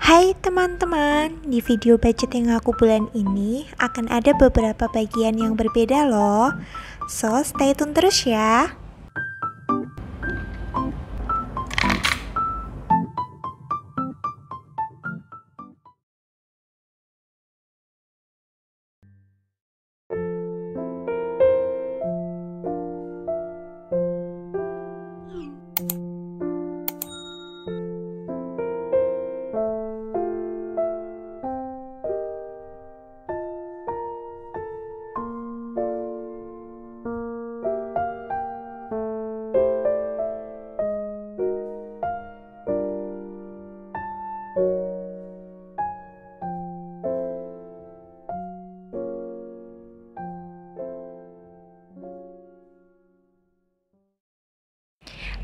Hai teman-teman, di video budgeting aku bulan ini akan ada beberapa bagian yang berbeda loh. So, stay tune terus ya.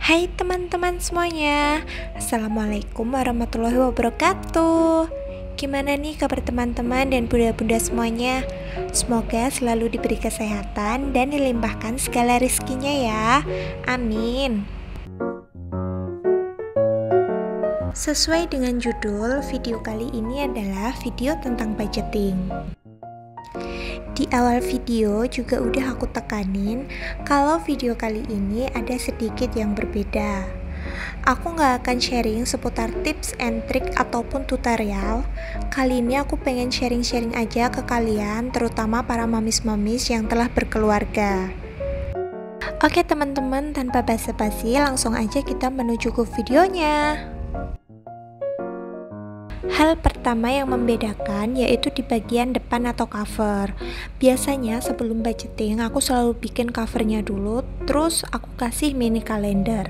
Hai teman-teman semuanya, Assalamualaikum warahmatullahi wabarakatuh. Gimana nih kabar teman-teman dan bunda-bunda semuanya? Semoga selalu diberi kesehatan dan dilimpahkan segala rezekinya ya. Amin. Sesuai dengan judul, video kali ini adalah video tentang budgeting. Di awal video juga udah aku tekanin kalau video kali ini ada sedikit yang berbeda. Aku gak akan sharing seputar tips and trick ataupun tutorial. Kali ini aku pengen sharing-sharing aja ke kalian, terutama para mamis-mamis yang telah berkeluarga. Oke teman-teman, tanpa basa-basi langsung aja kita menuju ke videonya. Hal pertama yang membedakan yaitu di bagian depan atau cover. Biasanya sebelum budgeting aku selalu bikin covernya dulu, terus aku kasih mini kalender.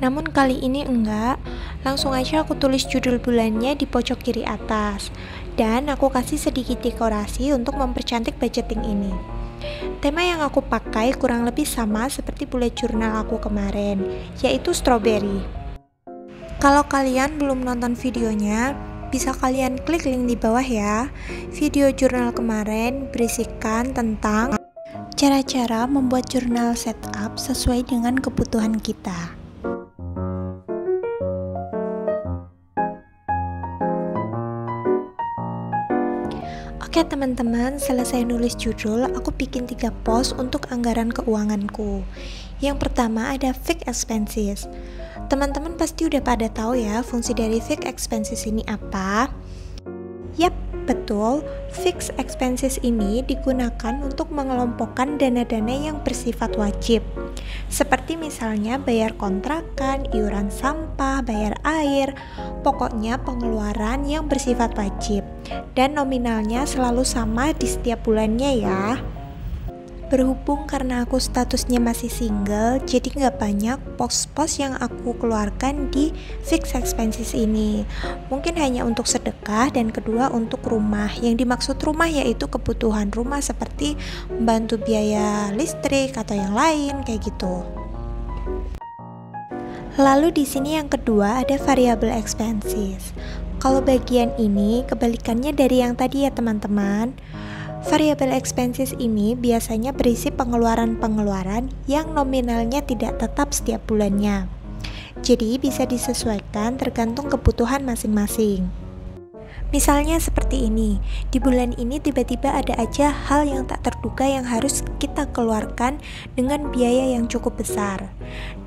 Namun kali ini enggak, langsung aja aku tulis judul bulannya di pojok kiri atas. Dan aku kasih sedikit dekorasi untuk mempercantik budgeting ini. Tema yang aku pakai kurang lebih sama seperti bullet journal aku kemarin, yaitu strawberry. Kalau kalian belum nonton videonya, bisa kalian klik link di bawah ya. Video jurnal kemarin berisikan tentang cara-cara membuat jurnal setup sesuai dengan kebutuhan kita. Oke teman-teman, selesai nulis judul, aku bikin 3 post untuk anggaran keuanganku. Yang pertama ada fixed expenses. Teman-teman pasti udah pada tahu ya fungsi dari fixed expenses ini apa? Yap, betul. Fixed expenses ini digunakan untuk mengelompokkan dana-dana yang bersifat wajib. Seperti misalnya bayar kontrakan, iuran sampah, bayar air, pokoknya pengeluaran yang bersifat wajib. Dan nominalnya selalu sama di setiap bulannya ya. Berhubung karena aku statusnya masih single, jadi nggak banyak pos-pos yang aku keluarkan di fixed expenses ini. Mungkin hanya untuk sedekah dan kedua untuk rumah. Yang dimaksud rumah yaitu kebutuhan rumah seperti membantu biaya listrik atau yang lain kayak gitu. Lalu di sini yang kedua ada variable expenses. Kalau bagian ini kebalikannya dari yang tadi ya teman-teman. Variable expenses ini biasanya berisi pengeluaran-pengeluaran yang nominalnya tidak tetap setiap bulannya. Jadi bisa disesuaikan tergantung kebutuhan masing-masing. Misalnya seperti ini, di bulan ini tiba-tiba ada aja hal yang tak terduga yang harus kita keluarkan dengan biaya yang cukup besar.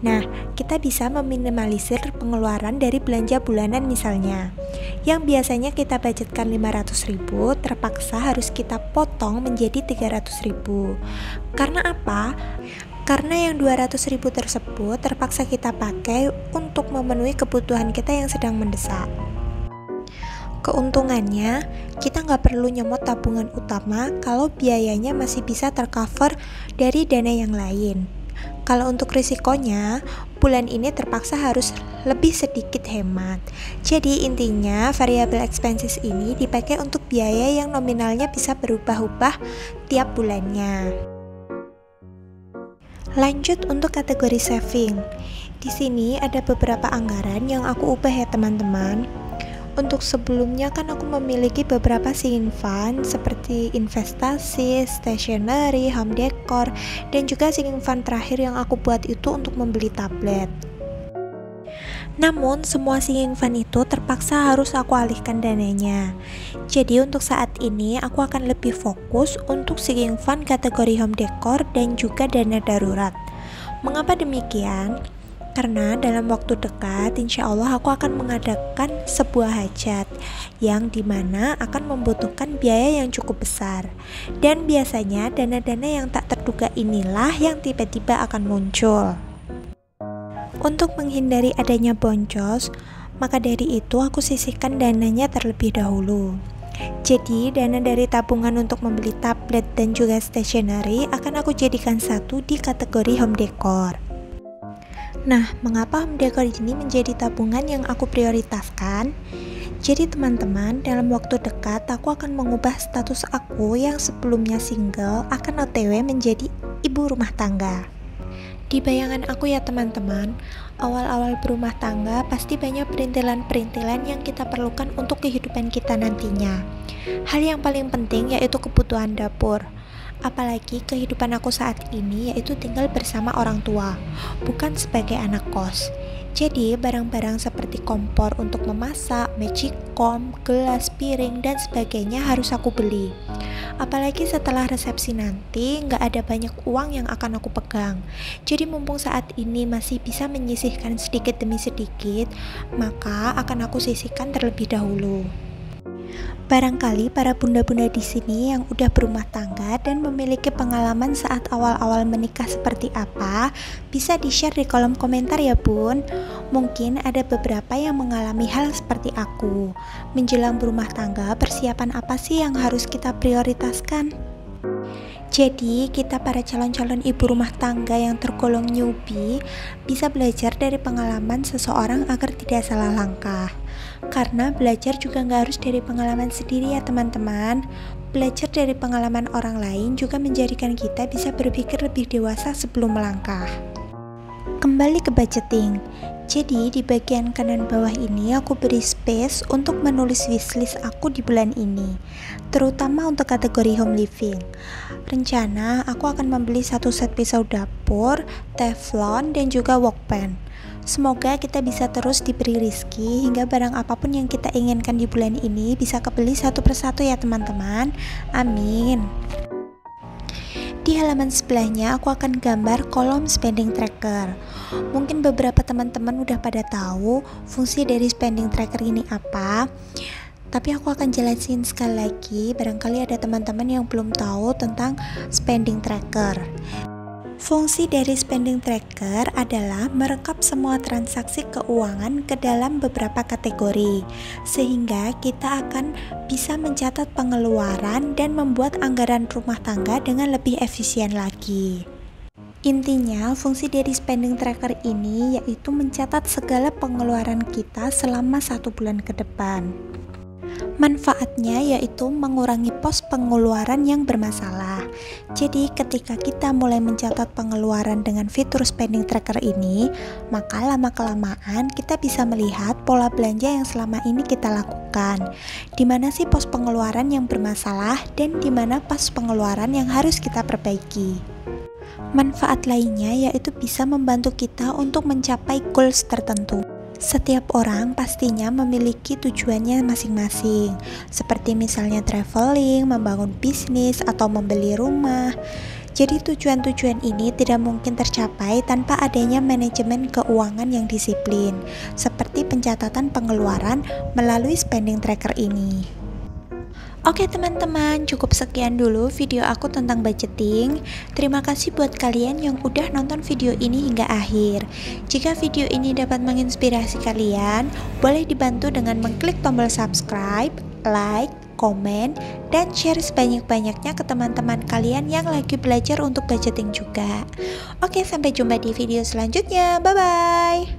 Nah, kita bisa meminimalisir pengeluaran dari belanja bulanan misalnya. Yang biasanya kita budgetkan 500.000, terpaksa harus kita potong menjadi 300.000. Karena apa? Karena yang 200.000 tersebut terpaksa kita pakai untuk memenuhi kebutuhan kita yang sedang mendesak. Keuntungannya, kita nggak perlu nyemot tabungan utama kalau biayanya masih bisa tercover dari dana yang lain. Kalau untuk risikonya, bulan ini terpaksa harus lebih sedikit hemat. Jadi intinya, variable expenses ini dipakai untuk biaya yang nominalnya bisa berubah-ubah tiap bulannya. Lanjut untuk kategori saving. Di sini ada beberapa anggaran yang aku ubah ya teman-teman. Untuk sebelumnya kan aku memiliki beberapa saving fund seperti investasi, stationery, home decor, dan juga saving fund terakhir yang aku buat itu untuk membeli tablet. Namun semua singing fund itu terpaksa harus aku alihkan dananya. Jadi untuk saat ini aku akan lebih fokus untuk singing fund kategori home decor dan juga dana darurat. Mengapa demikian? Karena dalam waktu dekat insya Allah aku akan mengadakan sebuah hajat yang dimana akan membutuhkan biaya yang cukup besar. Dan biasanya dana-dana yang tak terduga inilah yang tiba-tiba akan muncul. Untuk menghindari adanya boncos, maka dari itu aku sisihkan dananya terlebih dahulu. Jadi dana dari tabungan untuk membeli tablet dan juga stationery akan aku jadikan satu di kategori home decor. Nah, mengapa home decor ini menjadi tabungan yang aku prioritaskan? Jadi teman-teman, dalam waktu dekat aku akan mengubah status aku yang sebelumnya single akan OTW menjadi ibu rumah tangga. Di bayangan aku ya teman-teman, awal-awal berumah tangga pasti banyak perintilan-perintilan yang kita perlukan untuk kehidupan kita nantinya. Hal yang paling penting yaitu kebutuhan dapur. Apalagi kehidupan aku saat ini yaitu tinggal bersama orang tua, bukan sebagai anak kos. Jadi barang-barang seperti kompor untuk memasak, magicom, gelas, piring, dan sebagainya harus aku beli. Apalagi setelah resepsi nanti nggak ada banyak uang yang akan aku pegang. Jadi mumpung saat ini masih bisa menyisihkan sedikit demi sedikit, maka akan aku sisihkan terlebih dahulu. Barangkali para bunda-bunda di sini yang udah berumah tangga dan memiliki pengalaman saat awal-awal menikah seperti apa, bisa di-share di kolom komentar ya bun. Mungkin ada beberapa yang mengalami hal seperti aku. Menjelang berumah tangga, persiapan apa sih yang harus kita prioritaskan? Jadi, kita para calon-calon ibu rumah tangga yang tergolong newbie bisa belajar dari pengalaman seseorang agar tidak salah langkah. Karena belajar juga nggak harus dari pengalaman sendiri ya teman-teman. Belajar dari pengalaman orang lain juga menjadikan kita bisa berpikir lebih dewasa sebelum melangkah. Kembali ke budgeting. Jadi di bagian kanan bawah ini aku beri space untuk menulis wishlist aku di bulan ini, terutama untuk kategori home living. Rencana aku akan membeli satu set pisau dapur, teflon, dan juga workbench. Semoga kita bisa terus diberi rezeki hingga barang apapun yang kita inginkan di bulan ini bisa kebeli satu persatu ya teman-teman. Amin. Di halaman sebelahnya aku akan gambar kolom spending tracker. Mungkin beberapa teman-teman udah pada tahu fungsi dari spending tracker ini apa, tapi aku akan jelasin sekali lagi, barangkali ada teman-teman yang belum tahu tentang spending tracker. Fungsi dari spending tracker adalah merekap semua transaksi keuangan ke dalam beberapa kategori, sehingga kita akan bisa mencatat pengeluaran dan membuat anggaran rumah tangga dengan lebih efisien lagi. Intinya, fungsi dari spending tracker ini yaitu mencatat segala pengeluaran kita selama 1 bulan ke depan. Manfaatnya yaitu mengurangi pos pengeluaran yang bermasalah. Jadi ketika kita mulai mencatat pengeluaran dengan fitur spending tracker ini, maka lama-kelamaan kita bisa melihat pola belanja yang selama ini kita lakukan. Di mana sih pos pengeluaran yang bermasalah dan di mana pos pengeluaran yang harus kita perbaiki. Manfaat lainnya yaitu bisa membantu kita untuk mencapai goals tertentu. Setiap orang pastinya memiliki tujuannya masing-masing, seperti misalnya traveling, membangun bisnis, atau membeli rumah. Jadi tujuan-tujuan ini tidak mungkin tercapai tanpa adanya manajemen keuangan yang disiplin, seperti pencatatan pengeluaran melalui spending tracker ini. Oke teman-teman, cukup sekian dulu video aku tentang budgeting. Terima kasih buat kalian yang udah nonton video ini hingga akhir. Jika video ini dapat menginspirasi kalian, boleh dibantu dengan mengklik tombol subscribe, like, komen, dan share sebanyak-banyaknya ke teman-teman kalian yang lagi belajar untuk budgeting juga. Oke, sampai jumpa di video selanjutnya. Bye-bye.